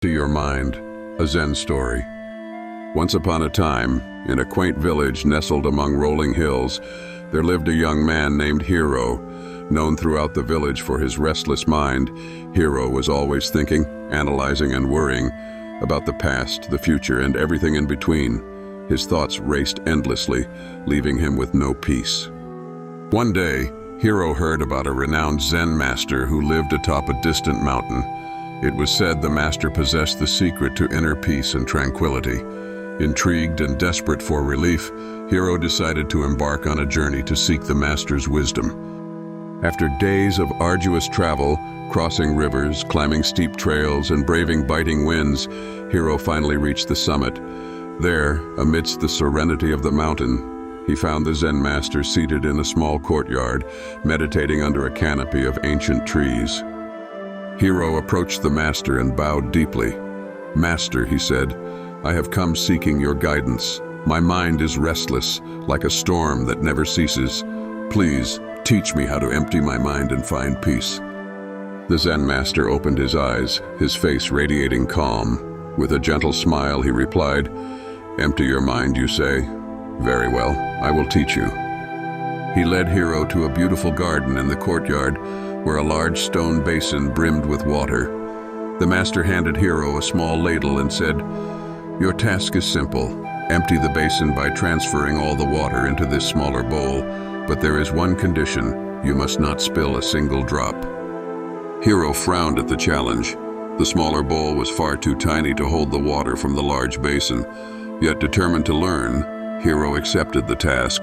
To your mind, a Zen story. Once upon a time, in a quaint village nestled among rolling hills, there lived a young man named Hiro. Known throughout the village for his restless mind, Hiro was always thinking, analyzing, and worrying about the past, the future, and everything in between. His thoughts raced endlessly, leaving him with no peace. One day, Hiro heard about a renowned Zen master who lived atop a distant mountain. It was said the master possessed the secret to inner peace and tranquility. Intrigued and desperate for relief, Hiro decided to embark on a journey to seek the master's wisdom. After days of arduous travel, crossing rivers, climbing steep trails, and braving biting winds, Hiro finally reached the summit. There, amidst the serenity of the mountain, he found the Zen master seated in a small courtyard, meditating under a canopy of ancient trees. Hiro approached the master and bowed deeply. "Master," he said, "I have come seeking your guidance. My mind is restless, like a storm that never ceases. Please, teach me how to empty my mind and find peace." The Zen master opened his eyes, his face radiating calm. With a gentle smile, he replied, "Empty your mind, you say? Very well, I will teach you." He led Hiro to a beautiful garden in the courtyard, where a large stone basin brimmed with water. The master handed Hiro a small ladle and said, "Your task is simple. Empty the basin by transferring all the water into this smaller bowl, but there is one condition: you must not spill a single drop." Hiro frowned at the challenge. The smaller bowl was far too tiny to hold the water from the large basin. Yet determined to learn, Hiro accepted the task.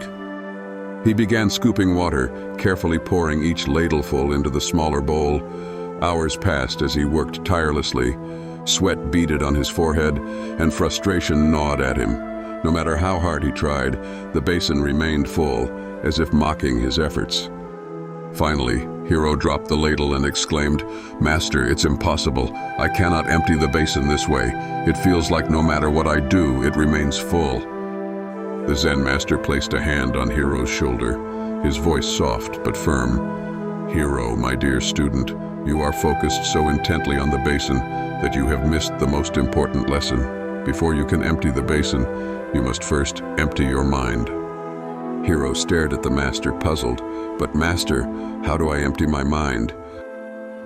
He began scooping water, carefully pouring each ladleful into the smaller bowl. Hours passed as he worked tirelessly. Sweat beaded on his forehead, and frustration gnawed at him. No matter how hard he tried, the basin remained full, as if mocking his efforts. Finally, Hiro dropped the ladle and exclaimed, "Master, it's impossible. I cannot empty the basin this way. It feels like no matter what I do, it remains full." The Zen master placed a hand on Hiro's shoulder, his voice soft but firm. "Hiro, my dear student, you are focused so intently on the basin that you have missed the most important lesson. Before you can empty the basin, you must first empty your mind." Hiro stared at the master, puzzled. "But master, how do I empty my mind?"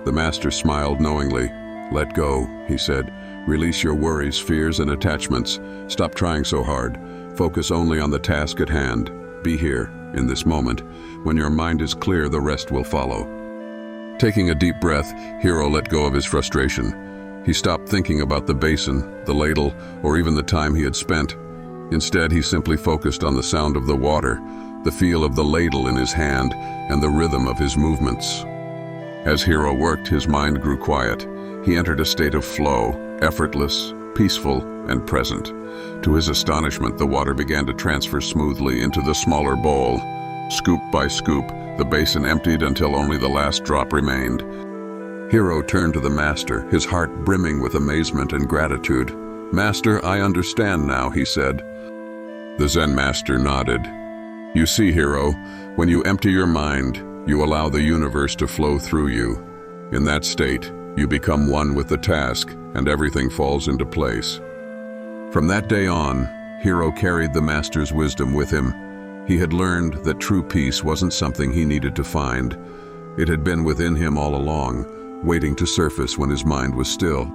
The master smiled knowingly. "Let go," he said. "Release your worries, fears, and attachments. Stop trying so hard. Focus only on the task at hand. Be here, in this moment. When your mind is clear, the rest will follow." Taking a deep breath, Hiro let go of his frustration. He stopped thinking about the basin, the ladle, or even the time he had spent. Instead, he simply focused on the sound of the water, the feel of the ladle in his hand, and the rhythm of his movements. As Hiro worked, his mind grew quiet. He entered a state of flow, effortless, peaceful, and present. To his astonishment, the water began to transfer smoothly into the smaller bowl. Scoop by scoop, the basin emptied until only the last drop remained. Hiro turned to the master, his heart brimming with amazement and gratitude. "Master, I understand now," he said. The Zen master nodded. "You see, Hiro, when you empty your mind, you allow the universe to flow through you. In that state, you become one with the task, and everything falls into place." From that day on, Hiro carried the master's wisdom with him. He had learned that true peace wasn't something he needed to find. It had been within him all along, waiting to surface when his mind was still.